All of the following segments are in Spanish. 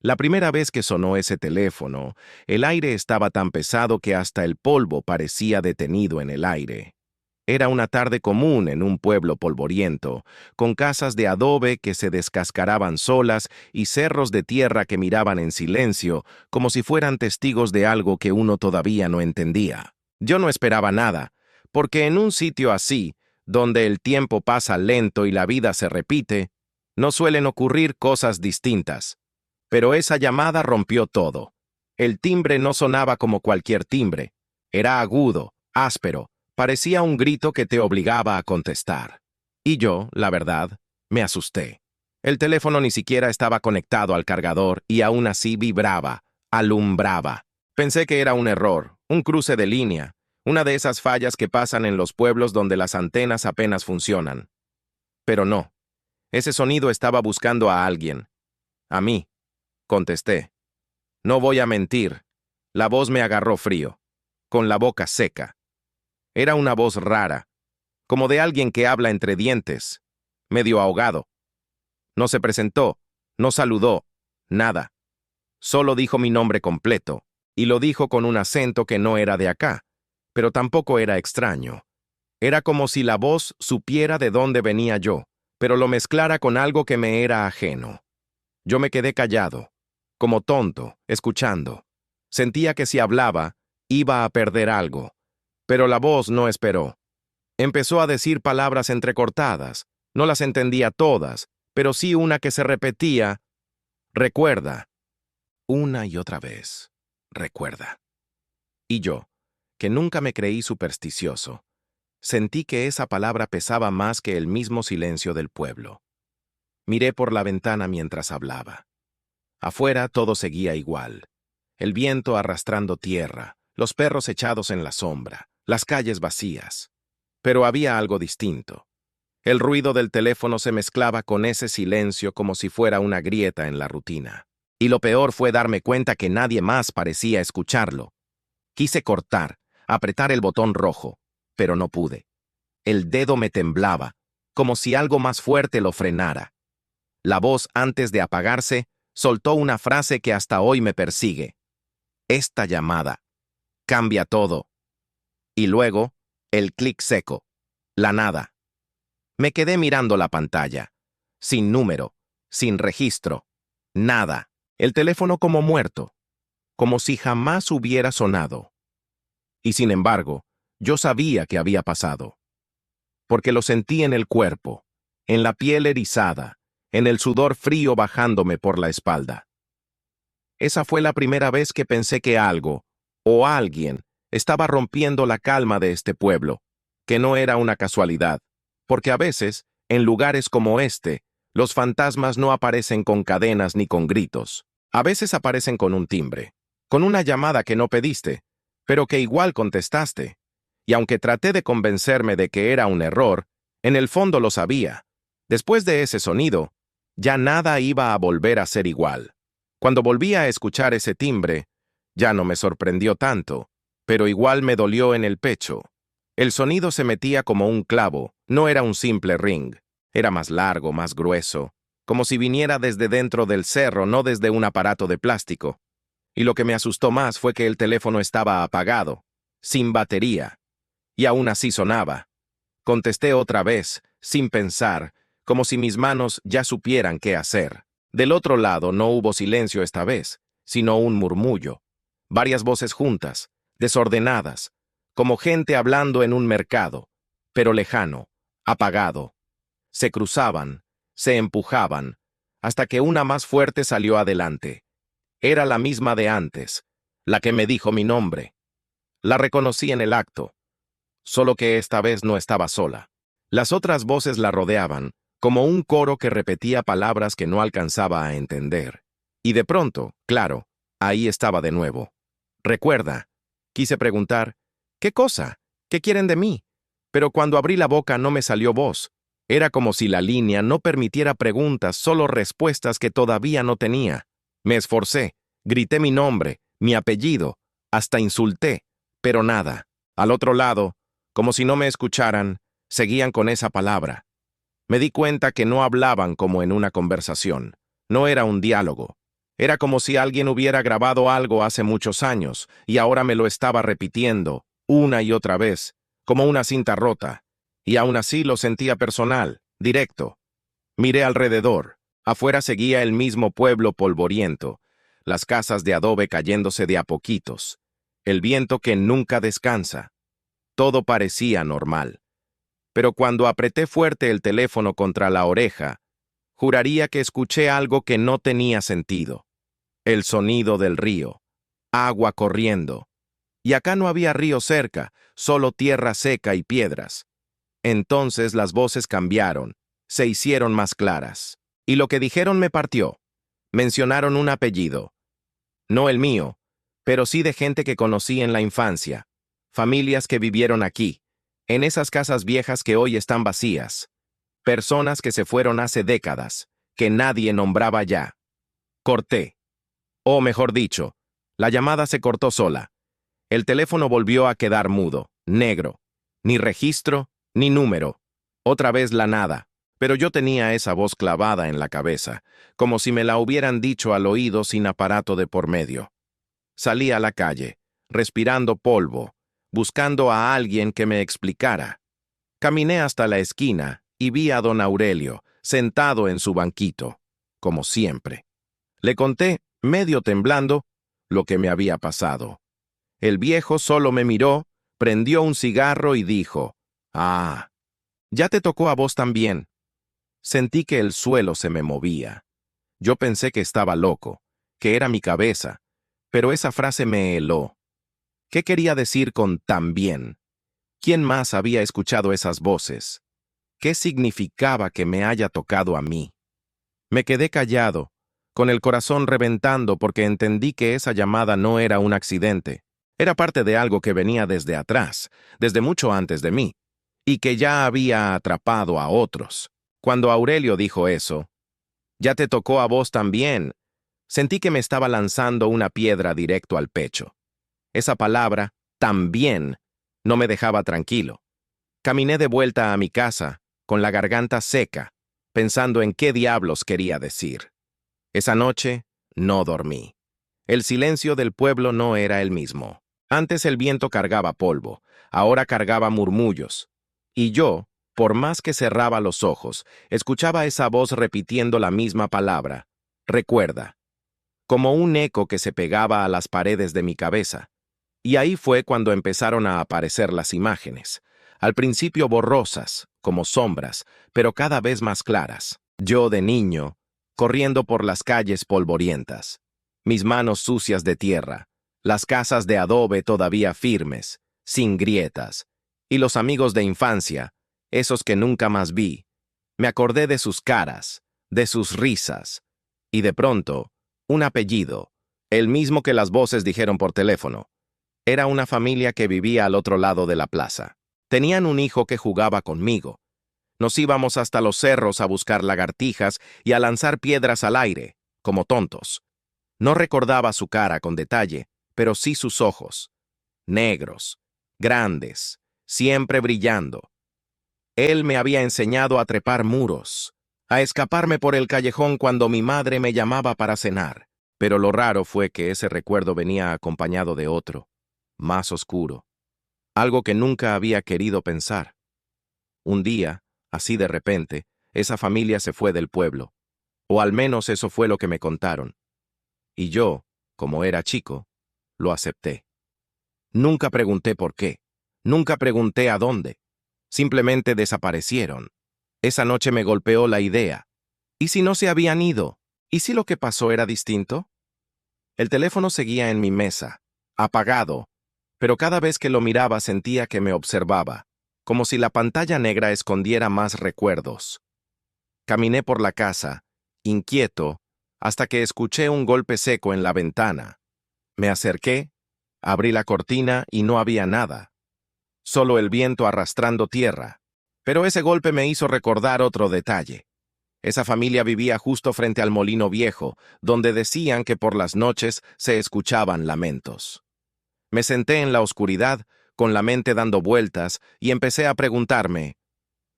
La primera vez que sonó ese teléfono, el aire estaba tan pesado que hasta el polvo parecía detenido en el aire. Era una tarde común en un pueblo polvoriento, con casas de adobe que se descascaraban solas y cerros de tierra que miraban en silencio, como si fueran testigos de algo que uno todavía no entendía. Yo no esperaba nada, porque en un sitio así, donde el tiempo pasa lento y la vida se repite, no suelen ocurrir cosas distintas. Pero esa llamada rompió todo. El timbre no sonaba como cualquier timbre. Era agudo, áspero, parecía un grito que te obligaba a contestar. Y yo, la verdad, me asusté. El teléfono ni siquiera estaba conectado al cargador y aún así vibraba, alumbraba. Pensé que era un error, un cruce de línea, una de esas fallas que pasan en los pueblos donde las antenas apenas funcionan. Pero no. Ese sonido estaba buscando a alguien. A mí. Contesté. No voy a mentir. La voz me agarró frío, con la boca seca. Era una voz rara, como de alguien que habla entre dientes, medio ahogado. No se presentó, no saludó, nada. Solo dijo mi nombre completo, y lo dijo con un acento que no era de acá, pero tampoco era extraño. Era como si la voz supiera de dónde venía yo, pero lo mezclara con algo que me era ajeno. Yo me quedé callado, como tonto, escuchando. Sentía que si hablaba, iba a perder algo. Pero la voz no esperó. Empezó a decir palabras entrecortadas. No las entendía todas, pero sí una que se repetía. Recuerda. Una y otra vez. Recuerda. Y yo, que nunca me creí supersticioso, sentí que esa palabra pesaba más que el mismo silencio del pueblo. Miré por la ventana mientras hablaba. Afuera todo seguía igual. El viento arrastrando tierra, los perros echados en la sombra, las calles vacías. Pero había algo distinto. El ruido del teléfono se mezclaba con ese silencio como si fuera una grieta en la rutina. Y lo peor fue darme cuenta que nadie más parecía escucharlo. Quise cortar, apretar el botón rojo, pero no pude. El dedo me temblaba, como si algo más fuerte lo frenara. La voz, antes de apagarse, soltó una frase que hasta hoy me persigue. Esta llamada cambia todo. Y luego, el clic seco. La nada. Me quedé mirando la pantalla. Sin número, sin registro. Nada. El teléfono como muerto. Como si jamás hubiera sonado. Y sin embargo, yo sabía que había pasado. Porque lo sentí en el cuerpo, en la piel erizada, en el sudor frío bajándome por la espalda. Esa fue la primera vez que pensé que algo, o alguien, estaba rompiendo la calma de este pueblo, que no era una casualidad, porque a veces, en lugares como este, los fantasmas no aparecen con cadenas ni con gritos. A veces aparecen con un timbre, con una llamada que no pediste, pero que igual contestaste. Y aunque traté de convencerme de que era un error, en el fondo lo sabía. Después de ese sonido, ya nada iba a volver a ser igual. Cuando volví a escuchar ese timbre, ya no me sorprendió tanto, pero igual me dolió en el pecho. El sonido se metía como un clavo, no era un simple ring. Era más largo, más grueso, como si viniera desde dentro del cerro, no desde un aparato de plástico. Y lo que me asustó más fue que el teléfono estaba apagado, sin batería, y aún así sonaba. Contesté otra vez, sin pensar, como si mis manos ya supieran qué hacer. Del otro lado no hubo silencio esta vez, sino un murmullo. Varias voces juntas, desordenadas, como gente hablando en un mercado, pero lejano, apagado. Se cruzaban, se empujaban, hasta que una más fuerte salió adelante. Era la misma de antes, la que me dijo mi nombre. La reconocí en el acto, solo que esta vez no estaba sola. Las otras voces la rodeaban, como un coro que repetía palabras que no alcanzaba a entender. Y de pronto, claro, ahí estaba de nuevo. Recuerda, quise preguntar, ¿qué cosa? ¿Qué quieren de mí? Pero cuando abrí la boca no me salió voz. Era como si la línea no permitiera preguntas, solo respuestas que todavía no tenía. Me esforcé, grité mi nombre, mi apellido, hasta insulté, pero nada. Al otro lado, como si no me escucharan, seguían con esa palabra. Me di cuenta que no hablaban como en una conversación. No era un diálogo. Era como si alguien hubiera grabado algo hace muchos años y ahora me lo estaba repitiendo, una y otra vez, como una cinta rota. Y aún así lo sentía personal, directo. Miré alrededor. Afuera seguía el mismo pueblo polvoriento, las casas de adobe cayéndose de a poquitos, el viento que nunca descansa. Todo parecía normal. Pero cuando apreté fuerte el teléfono contra la oreja, juraría que escuché algo que no tenía sentido. El sonido del río, agua corriendo. Y acá no había río cerca, solo tierra seca y piedras. Entonces las voces cambiaron, se hicieron más claras. Y lo que dijeron me partió. Mencionaron un apellido. No el mío, pero sí de gente que conocí en la infancia. Familias que vivieron aquí, en esas casas viejas que hoy están vacías. Personas que se fueron hace décadas, que nadie nombraba ya. Corté. O mejor dicho, la llamada se cortó sola. El teléfono volvió a quedar mudo, negro. Ni registro, ni número. Otra vez la nada. Pero yo tenía esa voz clavada en la cabeza, como si me la hubieran dicho al oído sin aparato de por medio. Salí a la calle, respirando polvo, buscando a alguien que me explicara. Caminé hasta la esquina y vi a don Aurelio, sentado en su banquito, como siempre. Le conté, medio temblando, lo que me había pasado. El viejo solo me miró, prendió un cigarro y dijo, «Ah, ya te tocó a vos también». Sentí que el suelo se me movía. Yo pensé que estaba loco, que era mi cabeza, pero esa frase me heló. ¿Qué quería decir con también? ¿Quién más había escuchado esas voces? ¿Qué significaba que me haya tocado a mí? Me quedé callado, con el corazón reventando porque entendí que esa llamada no era un accidente. Era parte de algo que venía desde atrás, desde mucho antes de mí, y que ya había atrapado a otros. Cuando Aurelio dijo eso, «Ya te tocó a vos también», sentí que me estaba lanzando una piedra directo al pecho. Esa palabra, también, no me dejaba tranquilo. Caminé de vuelta a mi casa, con la garganta seca, pensando en qué diablos quería decir. Esa noche no dormí. El silencio del pueblo no era el mismo. Antes el viento cargaba polvo, ahora cargaba murmullos. Y yo, por más que cerraba los ojos, escuchaba esa voz repitiendo la misma palabra, recuerda, como un eco que se pegaba a las paredes de mi cabeza. Y ahí fue cuando empezaron a aparecer las imágenes. Al principio borrosas, como sombras, pero cada vez más claras. Yo de niño, corriendo por las calles polvorientas, mis manos sucias de tierra, las casas de adobe todavía firmes, sin grietas, y los amigos de infancia, esos que nunca más vi. Me acordé de sus caras, de sus risas, y de pronto, un apellido, el mismo que las voces dijeron por teléfono. Era una familia que vivía al otro lado de la plaza. Tenían un hijo que jugaba conmigo. Nos íbamos hasta los cerros a buscar lagartijas y a lanzar piedras al aire, como tontos. No recordaba su cara con detalle, pero sí sus ojos. Negros, grandes, siempre brillando. Él me había enseñado a trepar muros, a escaparme por el callejón cuando mi madre me llamaba para cenar. Pero lo raro fue que ese recuerdo venía acompañado de otro, más oscuro, algo que nunca había querido pensar. Un día, así de repente, esa familia se fue del pueblo, o al menos eso fue lo que me contaron. Y yo, como era chico, lo acepté. Nunca pregunté por qué, nunca pregunté a dónde. Simplemente desaparecieron. Esa noche me golpeó la idea. ¿Y si no se habían ido? ¿Y si lo que pasó era distinto? El teléfono seguía en mi mesa, apagado, pero cada vez que lo miraba sentía que me observaba, como si la pantalla negra escondiera más recuerdos. Caminé por la casa, inquieto, hasta que escuché un golpe seco en la ventana. Me acerqué, abrí la cortina y no había nada. Solo el viento arrastrando tierra. Pero ese golpe me hizo recordar otro detalle. Esa familia vivía justo frente al molino viejo, donde decían que por las noches se escuchaban lamentos. Me senté en la oscuridad, con la mente dando vueltas, y empecé a preguntarme,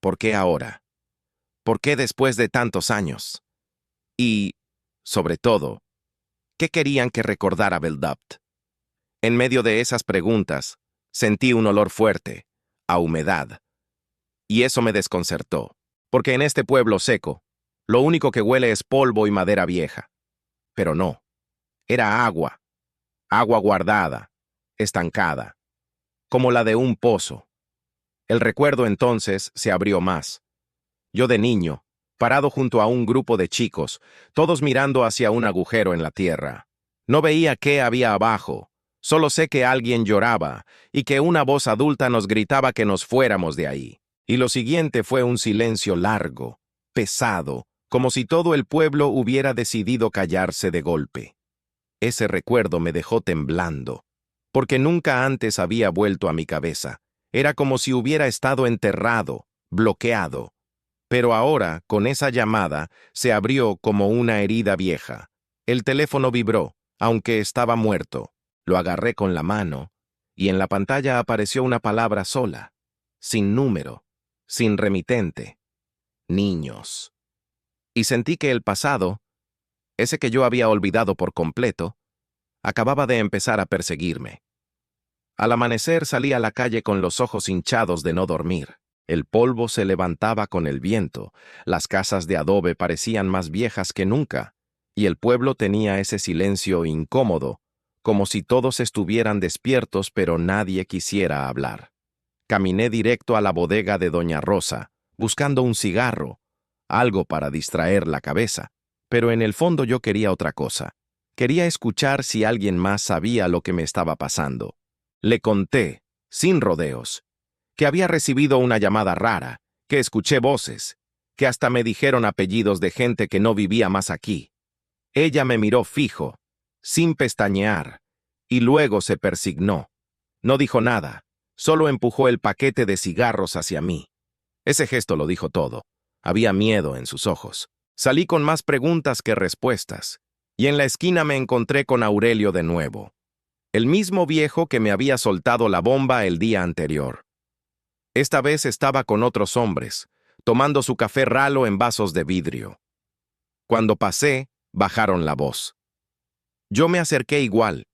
¿por qué ahora? ¿Por qué después de tantos años? Y, sobre todo, ¿Qué querían que recordara Beldupt? En medio de esas preguntas, sentí un olor fuerte, a humedad. Y eso me desconcertó, porque en este pueblo seco, lo único que huele es polvo y madera vieja. Pero no, era agua, agua guardada, estancada, como la de un pozo. El recuerdo entonces se abrió más. Yo de niño, parado junto a un grupo de chicos, todos mirando hacia un agujero en la tierra. No veía qué había abajo, solo sé que alguien lloraba y que una voz adulta nos gritaba que nos fuéramos de ahí. Y lo siguiente fue un silencio largo, pesado, como si todo el pueblo hubiera decidido callarse de golpe. Ese recuerdo me dejó temblando, porque nunca antes había vuelto a mi cabeza. Era como si hubiera estado enterrado, bloqueado. Pero ahora, con esa llamada, se abrió como una herida vieja. El teléfono vibró, aunque estaba muerto. Lo agarré con la mano, y en la pantalla apareció una palabra sola, sin número, sin remitente. Niños. Y sentí que el pasado, ese que yo había olvidado por completo, acababa de empezar a perseguirme. Al amanecer salí a la calle con los ojos hinchados de no dormir. El polvo se levantaba con el viento, las casas de adobe parecían más viejas que nunca, y el pueblo tenía ese silencio incómodo, como si todos estuvieran despiertos pero nadie quisiera hablar. Caminé directo a la bodega de Doña Rosa, buscando un cigarro, algo para distraer la cabeza, pero en el fondo yo quería otra cosa. Quería escuchar si alguien más sabía lo que me estaba pasando. Le conté, sin rodeos, que había recibido una llamada rara, que escuché voces, que hasta me dijeron apellidos de gente que no vivía más aquí. Ella me miró fijo, sin pestañear, y luego se persignó. No dijo nada, solo empujó el paquete de cigarros hacia mí. Ese gesto lo dijo todo. Había miedo en sus ojos. Salí con más preguntas que respuestas, y en la esquina me encontré con Aurelio de nuevo, el mismo viejo que me había soltado la bomba el día anterior. Esta vez estaba con otros hombres, tomando su café ralo en vasos de vidrio. Cuando pasé, bajaron la voz. Yo me acerqué igual.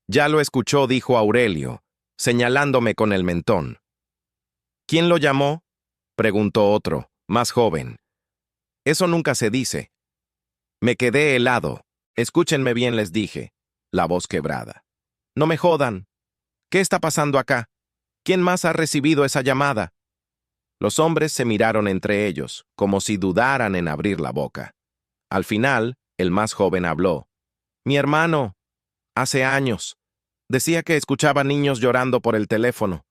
Ya lo escuchó, dijo Aurelio, señalándome con el mentón. ¿Quién lo llamó? Preguntó otro, más joven. Eso nunca se dice. Me quedé helado. Escúchenme bien, les dije, la voz quebrada. No me jodan. ¿Qué está pasando acá? ¿Quién más ha recibido esa llamada? Los hombres se miraron entre ellos, como si dudaran en abrir la boca. Al final, el más joven habló. Mi hermano, hace años, decía que escuchaba niños llorando por el teléfono.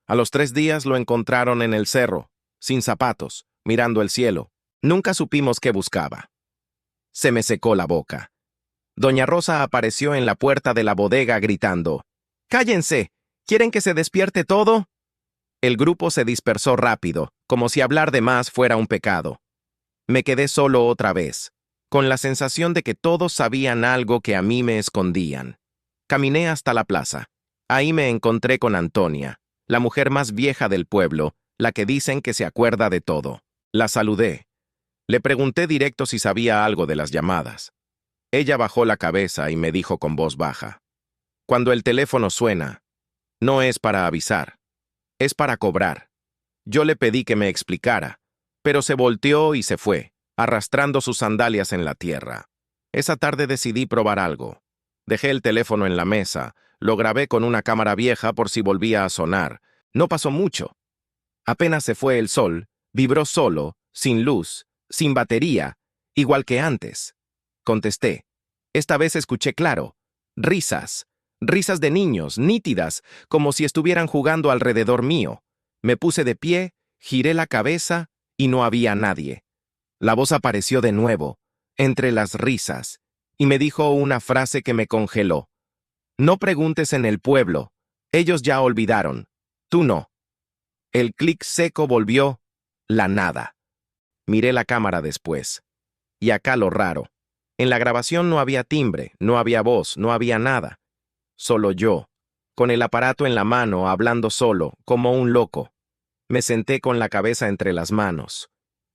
A los 3 días lo encontraron en el cerro, sin zapatos, mirando el cielo. Nunca supimos qué buscaba. Se me secó la boca. Doña Rosa apareció en la puerta de la bodega gritando, «¡Cállense! ¿Quieren que se despierte todo?» El grupo se dispersó rápido, como si hablar de más fuera un pecado. Me quedé solo otra vez, con la sensación de que todos sabían algo que a mí me escondían. Caminé hasta la plaza. Ahí me encontré con Antonia, la mujer más vieja del pueblo, la que dicen que se acuerda de todo. La saludé. Le pregunté directo si sabía algo de las llamadas. Ella bajó la cabeza y me dijo con voz baja, «Cuando el teléfono suena, no es para avisar, es para cobrar». Yo le pedí que me explicara, pero se volteó y se fue, arrastrando sus sandalias en la tierra. Esa tarde decidí probar algo. Dejé el teléfono en la mesa, lo grabé con una cámara vieja por si volvía a sonar. No pasó mucho. Apenas se fue el sol, vibró solo, sin luz, sin batería, igual que antes. Contesté. Esta vez escuché claro. Risas. Risas de niños, nítidas, como si estuvieran jugando alrededor mío. Me puse de pie, giré la cabeza y no había nadie. La voz apareció de nuevo, entre las risas, y me dijo una frase que me congeló. «No preguntes en el pueblo. Ellos ya olvidaron. Tú no». El clic seco volvió, la nada. Miré la cámara después. Y acá lo raro. En la grabación no había timbre, no había voz, no había nada. Solo yo, con el aparato en la mano, hablando solo, como un loco. Me senté con la cabeza entre las manos,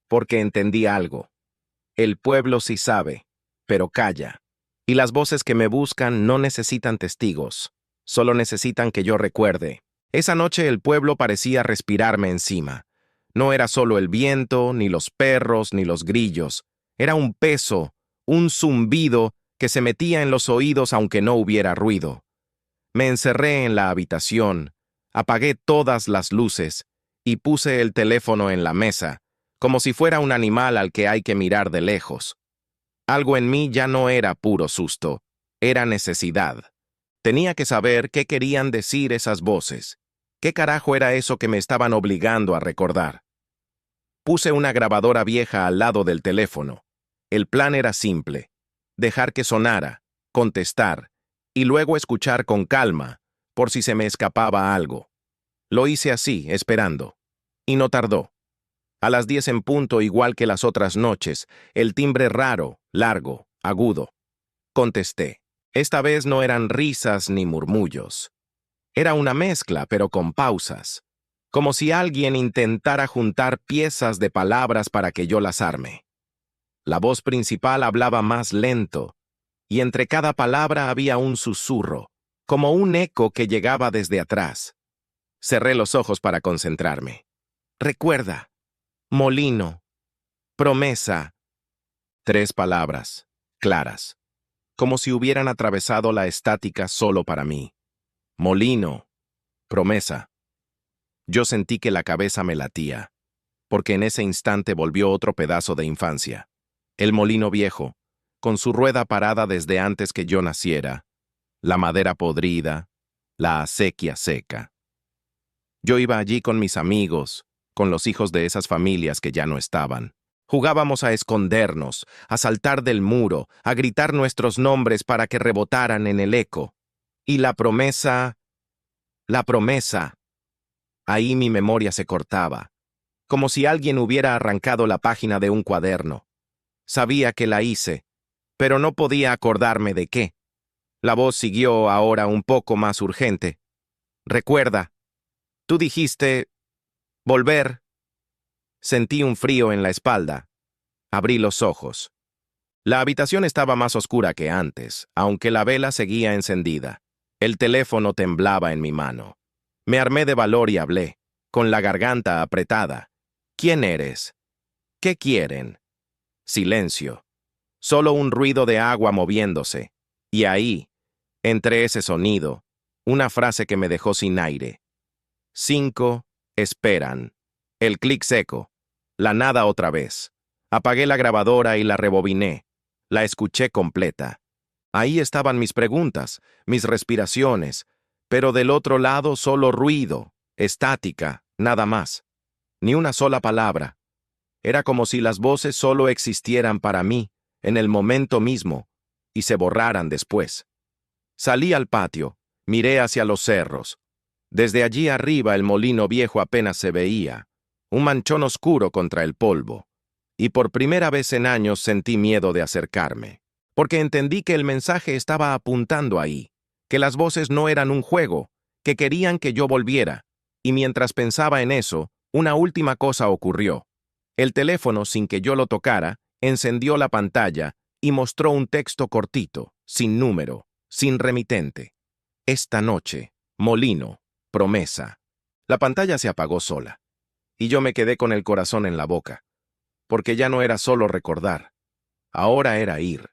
porque entendí algo. El pueblo sí sabe, pero calla. Y las voces que me buscan no necesitan testigos, solo necesitan que yo recuerde. Esa noche el pueblo parecía respirarme encima. No era solo el viento, ni los perros, ni los grillos. Era un peso, un zumbido que se metía en los oídos aunque no hubiera ruido. Me encerré en la habitación, apagué todas las luces y puse el teléfono en la mesa, como si fuera un animal al que hay que mirar de lejos. Algo en mí ya no era puro susto, era necesidad. Tenía que saber qué querían decir esas voces. ¿Qué carajo era eso que me estaban obligando a recordar? Puse una grabadora vieja al lado del teléfono. El plan era simple: dejar que sonara, contestar, y luego escuchar con calma, por si se me escapaba algo. Lo hice así, esperando. Y no tardó. A las 10 en punto, igual que las otras noches, el timbre raro, largo, agudo. Contesté. Esta vez no eran risas ni murmullos. Era una mezcla, pero con pausas, como si alguien intentara juntar piezas de palabras para que yo las arme. La voz principal hablaba más lento, y entre cada palabra había un susurro, como un eco que llegaba desde atrás. Cerré los ojos para concentrarme. Recuerda, molino, promesa. 3 palabras, claras, como si hubieran atravesado la estática solo para mí. Molino, promesa. Yo sentí que la cabeza me latía, porque en ese instante volvió otro pedazo de infancia. El molino viejo, con su rueda parada desde antes que yo naciera, la madera podrida, la acequia seca. Yo iba allí con mis amigos, con los hijos de esas familias que ya no estaban. Jugábamos a escondernos, a saltar del muro, a gritar nuestros nombres para que rebotaran en el eco. Y la promesa... Ahí mi memoria se cortaba, como si alguien hubiera arrancado la página de un cuaderno. Sabía que la hice, pero no podía acordarme de qué. La voz siguió ahora un poco más urgente. Recuerda, tú dijiste... volver. Sentí un frío en la espalda. Abrí los ojos. La habitación estaba más oscura que antes, aunque la vela seguía encendida. El teléfono temblaba en mi mano. Me armé de valor y hablé, con la garganta apretada. ¿Quién eres? ¿Qué quieren? Silencio. Solo un ruido de agua moviéndose. Y ahí, entre ese sonido, una frase que me dejó sin aire. 5 esperan. El clic seco. La nada otra vez. Apagué la grabadora y la rebobiné. La escuché completa. Ahí estaban mis preguntas, mis respiraciones, pero del otro lado solo ruido, estática, nada más. Ni una sola palabra. Era como si las voces solo existieran para mí, en el momento mismo, y se borraran después. Salí al patio, miré hacia los cerros. Desde allí arriba el molino viejo apenas se veía, un manchón oscuro contra el polvo. Y por primera vez en años sentí miedo de acercarme, porque entendí que el mensaje estaba apuntando ahí, que las voces no eran un juego, que querían que yo volviera. Y mientras pensaba en eso, una última cosa ocurrió. El teléfono, sin que yo lo tocara, encendió la pantalla y mostró un texto cortito, sin número, sin remitente. Esta noche, molino, promesa. La pantalla se apagó sola, y yo me quedé con el corazón en la boca, porque ya no era solo recordar, ahora era ir.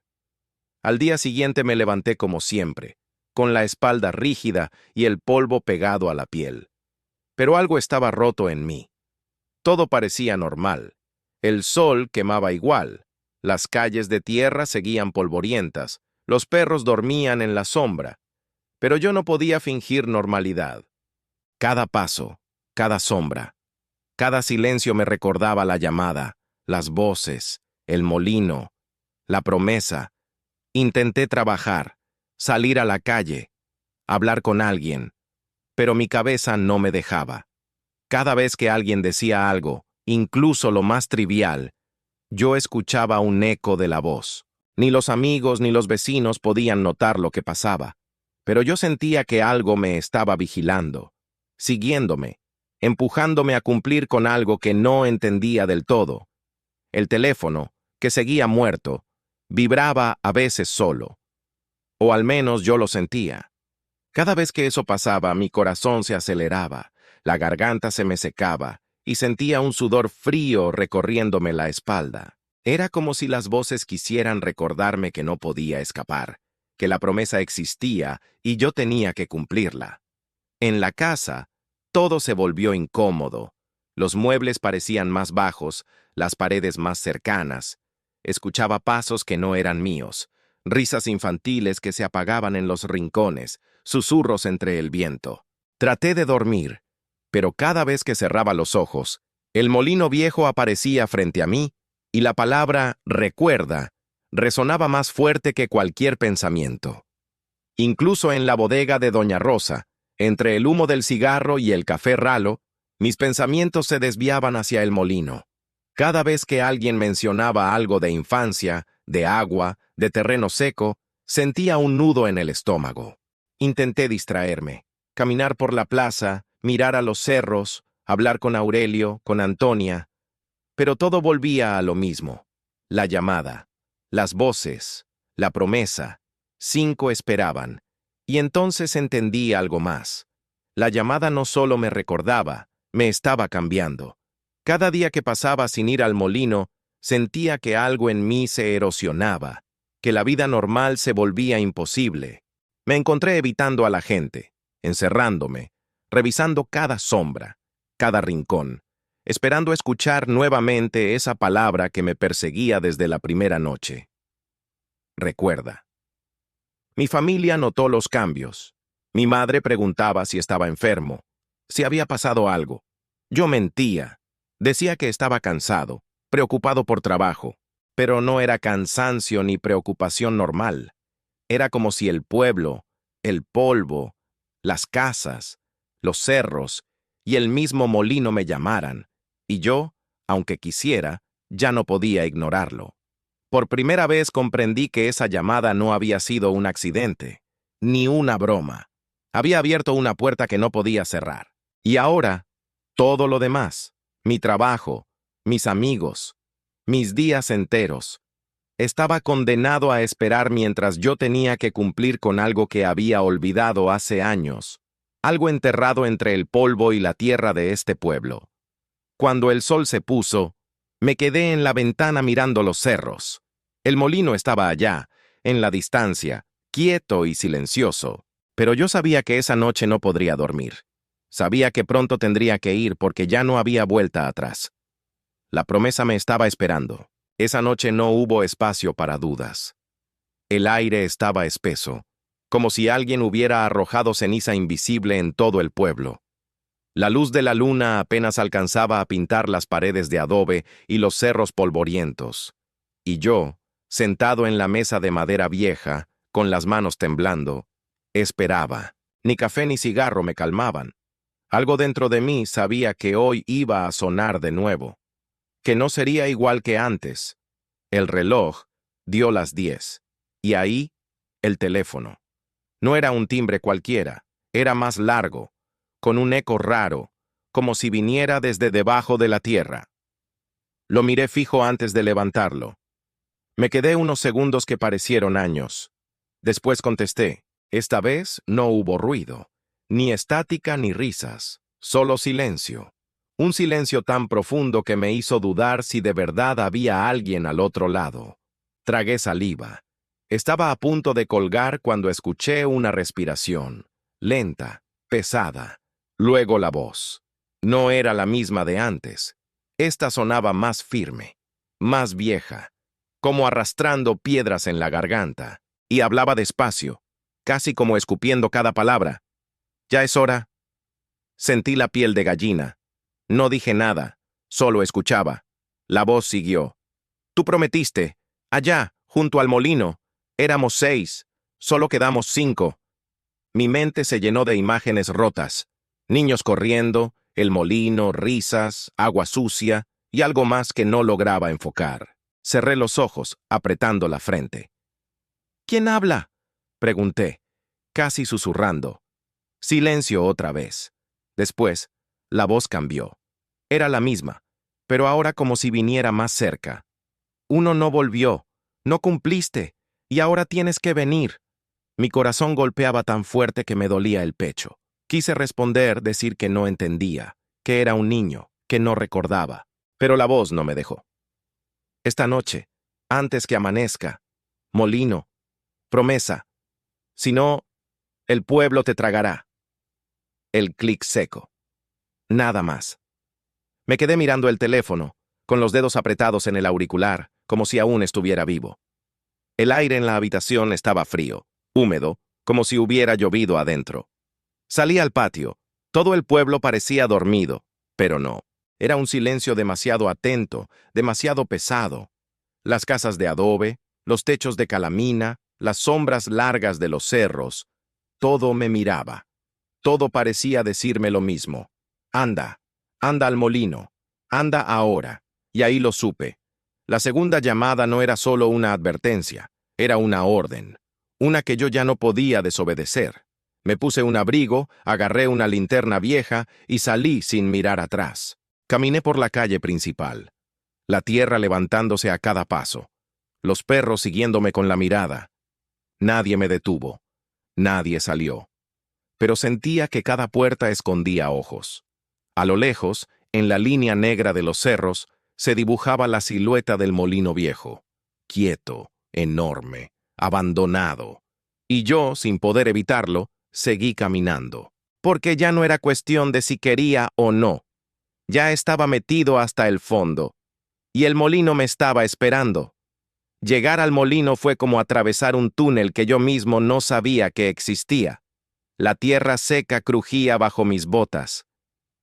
Al día siguiente me levanté como siempre, con la espalda rígida y el polvo pegado a la piel. Pero algo estaba roto en mí. Todo parecía normal. El sol quemaba igual, las calles de tierra seguían polvorientas, los perros dormían en la sombra, pero yo no podía fingir normalidad. Cada paso, cada sombra, cada silencio me recordaba la llamada, las voces, el molino, la promesa. Intenté trabajar, salir a la calle, hablar con alguien, pero mi cabeza no me dejaba. Cada vez que alguien decía algo, incluso lo más trivial, yo escuchaba un eco de la voz. Ni los amigos ni los vecinos podían notar lo que pasaba, pero yo sentía que algo me estaba vigilando, siguiéndome, empujándome a cumplir con algo que no entendía del todo. El teléfono, que seguía muerto, vibraba a veces solo, o al menos yo lo sentía. Cada vez que eso pasaba, mi corazón se aceleraba, la garganta se me secaba y sentía un sudor frío recorriéndome la espalda. Era como si las voces quisieran recordarme que no podía escapar, que la promesa existía y yo tenía que cumplirla. En la casa, todo se volvió incómodo. Los muebles parecían más bajos, las paredes más cercanas. Escuchaba pasos que no eran míos, risas infantiles que se apagaban en los rincones, susurros entre el viento. Traté de dormir, pero cada vez que cerraba los ojos, el molino viejo aparecía frente a mí y la palabra recuerda resonaba más fuerte que cualquier pensamiento. Incluso en la bodega de Doña Rosa, entre el humo del cigarro y el café ralo, mis pensamientos se desviaban hacia el molino. Cada vez que alguien mencionaba algo de infancia, de agua, de terreno seco, sentía un nudo en el estómago. Intenté distraerme, caminar por la plaza, mirar a los cerros, hablar con Aurelio, con Antonia, pero todo volvía a lo mismo. La llamada, las voces, la promesa. 5 esperaban, y entonces entendí algo más. La llamada no solo me recordaba, me estaba cambiando. Cada día que pasaba sin ir al molino, sentía que algo en mí se erosionaba, que la vida normal se volvía imposible. Me encontré evitando a la gente, encerrándome, revisando cada sombra, cada rincón, esperando escuchar nuevamente esa palabra que me perseguía desde la primera noche. Recuerda. Mi familia notó los cambios. Mi madre preguntaba si estaba enfermo, si había pasado algo. Yo mentía. Decía que estaba cansado, preocupado por trabajo, pero no era cansancio ni preocupación normal. Era como si el pueblo, el polvo, las casas, los cerros y el mismo molino me llamaran, y yo, aunque quisiera, ya no podía ignorarlo. Por primera vez comprendí que esa llamada no había sido un accidente, ni una broma. Había abierto una puerta que no podía cerrar. Y ahora, todo lo demás, mi trabajo, mis amigos, mis días enteros, estaba condenado a esperar mientras yo tenía que cumplir con algo que había olvidado hace años, algo enterrado entre el polvo y la tierra de este pueblo. Cuando el sol se puso, me quedé en la ventana mirando los cerros. El molino estaba allá, en la distancia, quieto y silencioso, pero yo sabía que esa noche no podría dormir. Sabía que pronto tendría que ir porque ya no había vuelta atrás. La promesa me estaba esperando. Esa noche no hubo espacio para dudas. El aire estaba espeso, como si alguien hubiera arrojado ceniza invisible en todo el pueblo. La luz de la luna apenas alcanzaba a pintar las paredes de adobe y los cerros polvorientos. Y yo, sentado en la mesa de madera vieja, con las manos temblando, esperaba. Ni café ni cigarro me calmaban. Algo dentro de mí sabía que hoy iba a sonar de nuevo, que no sería igual que antes. El reloj dio las 10, y ahí, el teléfono. No era un timbre cualquiera, era más largo, con un eco raro, como si viniera desde debajo de la tierra. Lo miré fijo antes de levantarlo. Me quedé unos segundos que parecieron años. Después contesté. Esta vez no hubo ruido, ni estática ni risas, solo silencio. Un silencio tan profundo que me hizo dudar si de verdad había alguien al otro lado. Tragué saliva. Estaba a punto de colgar cuando escuché una respiración, lenta, pesada. Luego la voz. No era la misma de antes. Esta sonaba más firme, más vieja, como arrastrando piedras en la garganta, y hablaba despacio, casi como escupiendo cada palabra. «Ya es hora». Sentí la piel de gallina. No dije nada, solo escuchaba. La voz siguió. «Tú prometiste, allá, junto al molino. Éramos 6, solo quedamos 5». Mi mente se llenó de imágenes rotas. Niños corriendo, el molino, risas, agua sucia y algo más que no lograba enfocar. Cerré los ojos, apretando la frente. «¿Quién habla?», pregunté, casi susurrando. Silencio otra vez. Después, la voz cambió. Era la misma, pero ahora como si viniera más cerca. «Uno no volvió, no cumpliste, y ahora tienes que venir». Mi corazón golpeaba tan fuerte que me dolía el pecho. Quise responder, decir que no entendía, que era un niño, que no recordaba, pero la voz no me dejó. Esta noche, antes que amanezca, molino, promesa, si no, el pueblo te tragará. El clic seco. Nada más. Me quedé mirando el teléfono, con los dedos apretados en el auricular, como si aún estuviera vivo. El aire en la habitación estaba frío, húmedo, como si hubiera llovido adentro. Salí al patio. Todo el pueblo parecía dormido, pero no. Era un silencio demasiado atento, demasiado pesado. Las casas de adobe, los techos de calamina, las sombras largas de los cerros, todo me miraba. Todo parecía decirme lo mismo. Anda, anda al molino, anda ahora. Y ahí lo supe. La segunda llamada no era solo una advertencia, era una orden, una que yo ya no podía desobedecer. Me puse un abrigo, agarré una linterna vieja y salí sin mirar atrás. Caminé por la calle principal, la tierra levantándose a cada paso, los perros siguiéndome con la mirada. Nadie me detuvo, nadie salió, pero sentía que cada puerta escondía ojos. A lo lejos, en la línea negra de los cerros, se dibujaba la silueta del molino viejo, quieto, enorme, abandonado. Y yo, sin poder evitarlo, seguí caminando, porque ya no era cuestión de si quería o no. Ya estaba metido hasta el fondo, y el molino me estaba esperando. Llegar al molino fue como atravesar un túnel que yo mismo no sabía que existía. La tierra seca crujía bajo mis botas.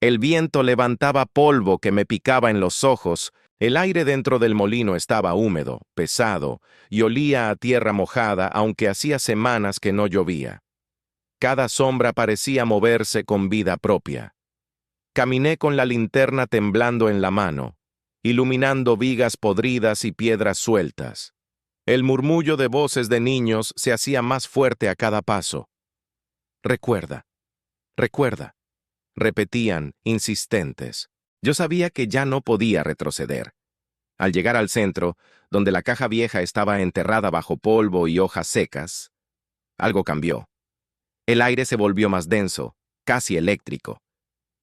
El viento levantaba polvo que me picaba en los ojos. El aire dentro del molino estaba húmedo, pesado, y olía a tierra mojada, aunque hacía semanas que no llovía. Cada sombra parecía moverse con vida propia. Caminé con la linterna temblando en la mano, iluminando vigas podridas y piedras sueltas. El murmullo de voces de niños se hacía más fuerte a cada paso. Recuerda, recuerda, repetían, insistentes. Yo sabía que ya no podía retroceder. Al llegar al centro, donde la caja vieja estaba enterrada bajo polvo y hojas secas, algo cambió. El aire se volvió más denso, casi eléctrico.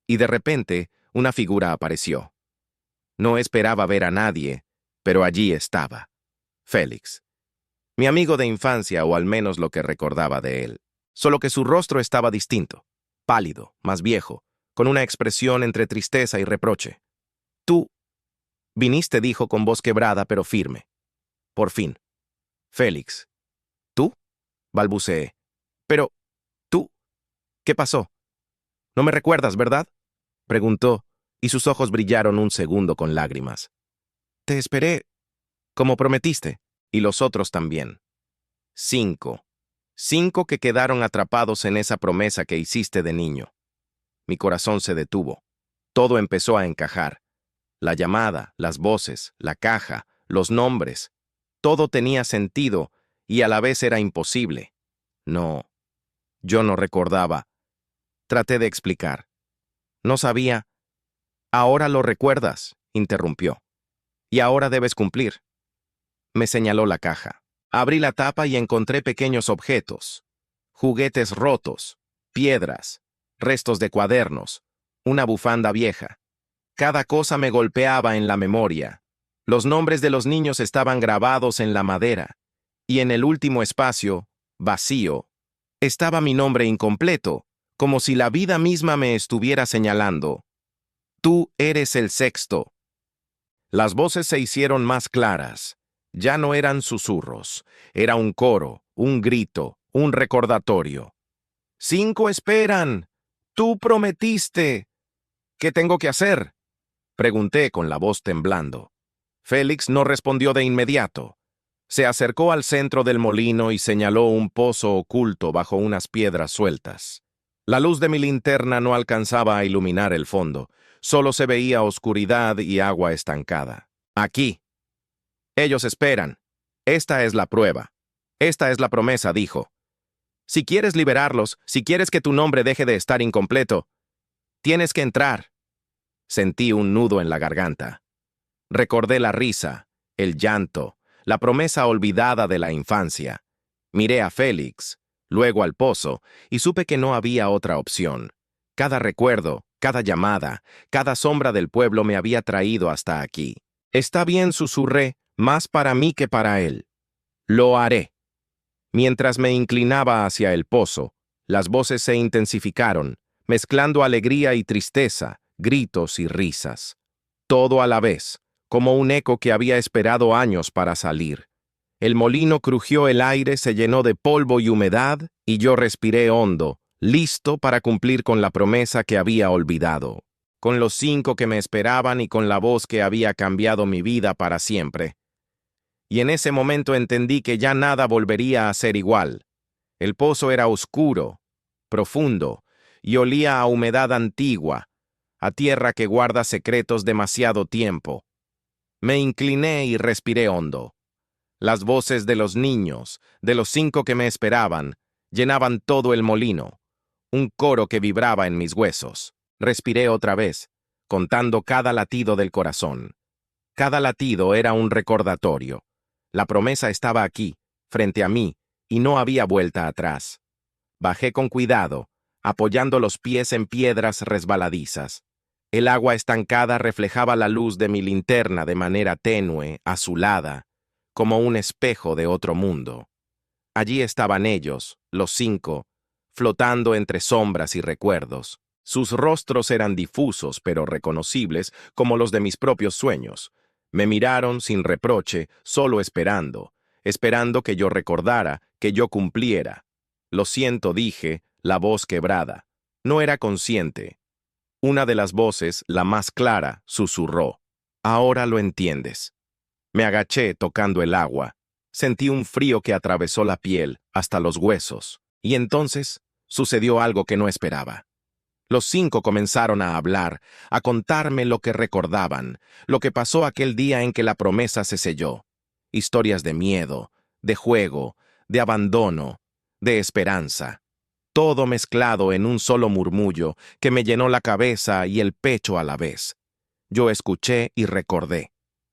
Y de repente, una figura apareció. No esperaba ver a nadie, pero allí estaba. Félix. Mi amigo de infancia, o al menos lo que recordaba de él. Solo que su rostro estaba distinto, pálido, más viejo, con una expresión entre tristeza y reproche. Tú viniste, dijo con voz quebrada pero firme. Por fin. Félix. ¿Tú? Balbuceé. Pero, ¿tú? ¿Qué pasó? No me recuerdas, ¿verdad? Preguntó, y sus ojos brillaron un segundo con lágrimas. Te esperé, como prometiste, y los otros también. 5. 5 que quedaron atrapados en esa promesa que hiciste de niño. Mi corazón se detuvo. Todo empezó a encajar. La llamada, las voces, la caja, los nombres. Todo tenía sentido y a la vez era imposible. No, yo no recordaba. Traté de explicar. No sabía. Ahora lo recuerdas, interrumpió. Y ahora debes cumplir. Me señaló la caja. Abrí la tapa y encontré pequeños objetos. Juguetes rotos, piedras, restos de cuadernos, una bufanda vieja. Cada cosa me golpeaba en la memoria. Los nombres de los niños estaban grabados en la madera. Y en el último espacio, vacío, estaba mi nombre incompleto, como si la vida misma me estuviera señalando. Tú eres el sexto. Las voces se hicieron más claras. Ya no eran susurros. Era un coro, un grito, un recordatorio. 5 esperan. Tú prometiste. ¿Qué tengo que hacer? Pregunté con la voz temblando. Félix no respondió de inmediato. Se acercó al centro del molino y señaló un pozo oculto bajo unas piedras sueltas. La luz de mi linterna no alcanzaba a iluminar el fondo. Solo se veía oscuridad y agua estancada. Aquí. Ellos esperan. Esta es la prueba. Esta es la promesa, dijo. Si quieres liberarlos, si quieres que tu nombre deje de estar incompleto, tienes que entrar. Sentí un nudo en la garganta. Recordé la risa, el llanto, la promesa olvidada de la infancia. Miré a Félix. luego al pozo, y supe que no había otra opción. Cada recuerdo, cada llamada, cada sombra del pueblo me había traído hasta aquí. Está bien, susurré, más para mí que para él. Lo haré. Mientras me inclinaba hacia el pozo, las voces se intensificaron, mezclando alegría y tristeza, gritos y risas. Todo a la vez, como un eco que había esperado años para salir. El molino crujió, el aire se llenó de polvo y humedad, y yo respiré hondo, listo para cumplir con la promesa que había olvidado, con los 5 que me esperaban y con la voz que había cambiado mi vida para siempre. Y en ese momento entendí que ya nada volvería a ser igual. El pozo era oscuro, profundo, y olía a humedad antigua, a tierra que guarda secretos demasiado tiempo. Me incliné y respiré hondo. Las voces de los niños, de los 5 que me esperaban, llenaban todo el molino, un coro que vibraba en mis huesos. Respiré otra vez, contando cada latido del corazón. Cada latido era un recordatorio. La promesa estaba aquí, frente a mí, y no había vuelta atrás. Bajé con cuidado, apoyando los pies en piedras resbaladizas. El agua estancada reflejaba la luz de mi linterna de manera tenue, azulada, como un espejo de otro mundo. Allí estaban ellos, los 5, flotando entre sombras y recuerdos. Sus rostros eran difusos pero reconocibles como los de mis propios sueños. Me miraron sin reproche, solo esperando que yo recordara, que yo cumpliera. Lo siento, dije, la voz quebrada. No era consciente. Una de las voces, la más clara, susurró. Ahora lo entiendes. Me agaché tocando el agua. Sentí un frío que atravesó la piel hasta los huesos. Y entonces sucedió algo que no esperaba. Los 5 comenzaron a hablar, a contarme lo que recordaban, lo que pasó aquel día en que la promesa se selló. Historias de miedo, de juego, de abandono, de esperanza. Todo mezclado en un solo murmullo que me llenó la cabeza y el pecho a la vez. Yo escuché y recordé.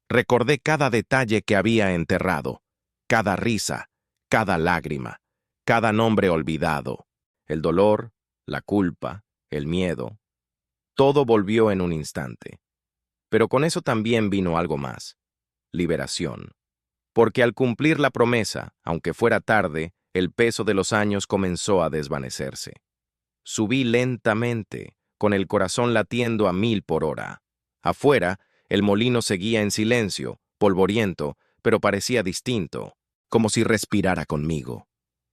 Recordé cada detalle que había enterrado, cada risa, cada lágrima, cada nombre olvidado, el dolor, la culpa, el miedo. Todo volvió en un instante. Pero con eso también vino algo más: liberación. Porque al cumplir la promesa, aunque fuera tarde, el peso de los años comenzó a desvanecerse. Subí lentamente, con el corazón latiendo a 1000 por hora. Afuera, el molino seguía en silencio, polvoriento, pero parecía distinto, como si respirara conmigo.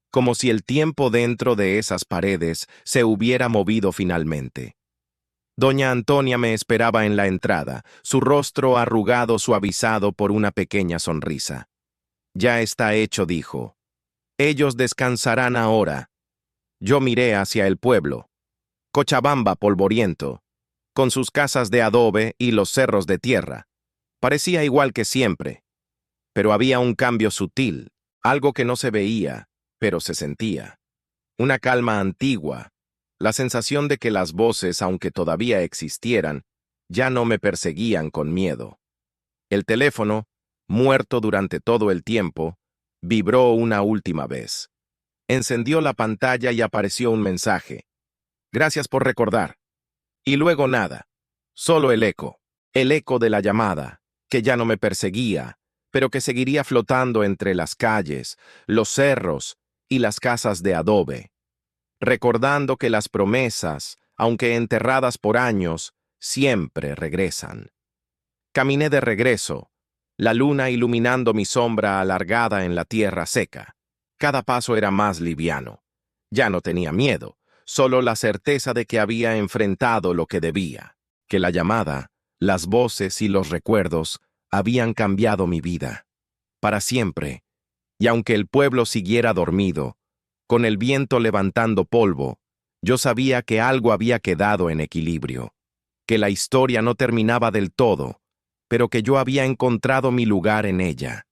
Como si el tiempo dentro de esas paredes se hubiera movido finalmente. Doña Antonia me esperaba en la entrada, su rostro arrugado suavizado por una pequeña sonrisa. Ya está hecho, dijo. Ellos descansarán ahora. Yo miré hacia el pueblo. Cochabamba polvoriento, con sus casas de adobe y los cerros de tierra. Parecía igual que siempre. Pero había un cambio sutil, algo que no se veía, pero se sentía. Una calma antigua, la sensación de que las voces, aunque todavía existieran, ya no me perseguían con miedo. El teléfono, muerto durante todo el tiempo, vibró una última vez. Encendió la pantalla y apareció un mensaje. Gracias por recordar. Y luego nada, solo el eco de la llamada, que ya no me perseguía, pero que seguiría flotando entre las calles, los cerros y las casas de adobe, recordando que las promesas, aunque enterradas por años, siempre regresan. Caminé de regreso, la luna iluminando mi sombra alargada en la tierra seca. Cada paso era más liviano. Ya no tenía miedo, solo la certeza de que había enfrentado lo que debía, que la llamada, las voces y los recuerdos habían cambiado mi vida, para siempre, y aunque el pueblo siguiera dormido, con el viento levantando polvo, yo sabía que algo había quedado en equilibrio, que la historia no terminaba del todo, pero que yo había encontrado mi lugar en ella.